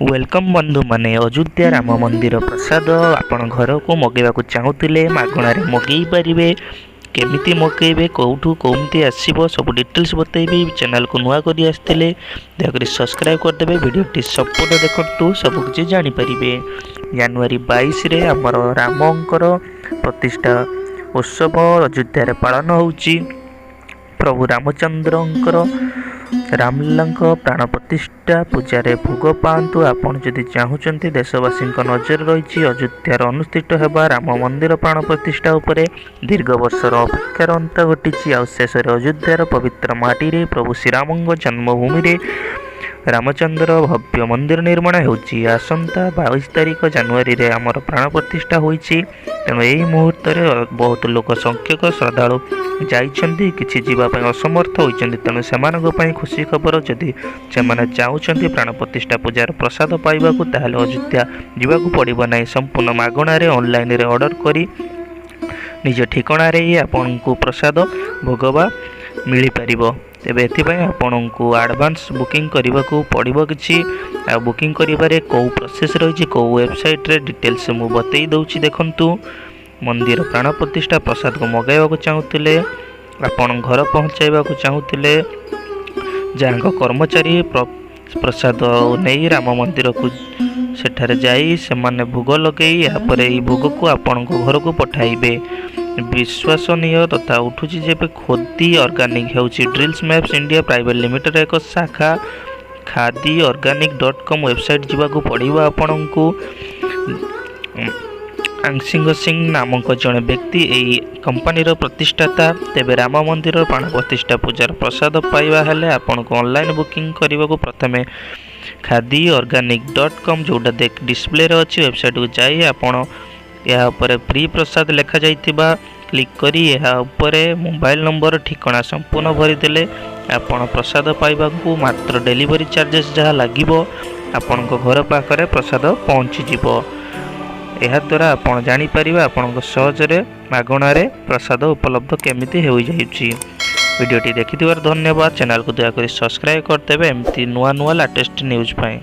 Welcome बंधु माने अयोध्या राम मंदिर प्रसाद आपण घर को मगेवा चाहूले मागणार मगई पारे केमिति मगेबे कौठू कौमती आसो सब डिटेल्स बतेबी। चैनल को नुआ कर आसते दयाकोरी सब्सक्राइब करदे भिडियोटी संपूर्ण देखु सब किसी जानीपारे। जनवरी 22 रे आमर रामंकर प्रतिष्ठा उत्सव अयोध्या पालन होउची। प्रभु रामचंद्रंकर रामलीला प्राण प्रतिष्ठा पूजार भोग पातु। आपड़ जदि चाहूँगी देशवासी नजर रही अयोध्यार अनुष्ठित होगा राम मंदिर प्राण प्रतिष्ठा उपरे दीर्घ वर्षर अपेक्षार अंत घटी। शेष अयोध्यार पवित्र माटी प्रभु श्रीराम जन्मभूमि रामचंद्र भव्य मंदिर निर्माण होची। आसंता 22 तारिख जनवरी रे आमर प्राण प्रतिष्ठा होईची। तेणु यही मुहूर्त बहुत लोक संख्यक श्रद्धालु जाइछन्ति, किछि जीवा पय असमर्थ होइछन्ति। तेणु सेमानक पय खुशी खबर जदि सेमाने चाहूछन्ति प्राण प्रतिष्ठा पूजार प्रसाद पाइबाकू ताहाले अयोध्या जीवाकू पड़िबो नाही। संपूर्ण मागणा रे ऑनलाइन रे ऑर्डर करी निज ठिकाना रे ही आपनकू प्रसाद भोगवा मिली पारिबो। तेबे एथिपाई आपनकू एडवांस बुकिंग करने को पड़ो। किसी बुकिंग करिबारे को प्रोसेस रही को वेबसाइट रे डिटेल्स मु बतई दउची। देखंतु मंदिर प्राण प्रतिष्ठा प्रसाद को मगाइबा चाहूले, आपण घर पहुँचाइबा चाहूले, जहाँ कर्मचारी प्रसाद नहीं राम मंदिर को सेठारे जाई सेमाने भोग लगे यापर यही भोग को आपण घर को पठाइबे। विश्वसनीय तथा उठुची जेबे खोदी ऑर्गेनिक होउची drills maps India private limited एक शाखा khadi-organic.com वेबसाइट जीवाकू पड़ो। आपण को आंसिंग सिंह नामक जड़े व्यक्ति यही कंपनी प्रतिष्ठाता। तेबे राम मंदिर प्राण प्रतिष्ठा पूजार प्रसाद पाइबा हेले आपण को ऑनलाइन बुकिंग करने को प्रथमे khadi-organic.com जोटा देख डिस्प्ले रे अच्छी वेबसाइट को जाई आपण या ऊपर फ्री प्रसाद लिखा जाइथिबा क्लिक करी या ऊपर मोबाइल नंबर ठिकाना संपूर्ण भरी देले आपण प्रसाद पाइबा को मात्र डिलीवरी चार्जेस जहाँ लागिबो आपण को घर पाखरे प्रसाद पहुँची जिवो। एहा द्वारा आपण जानि परिबे आपण सहजरे मागणारे प्रसाद उपलब्ध केमिति होई जाउची। वीडियोटी देखिथिबार धन्यवाद। चैनल को दया करी सब्सक्राइब करदेबे एमती नुआ नुआ लेटेस्ट न्यूज पाए।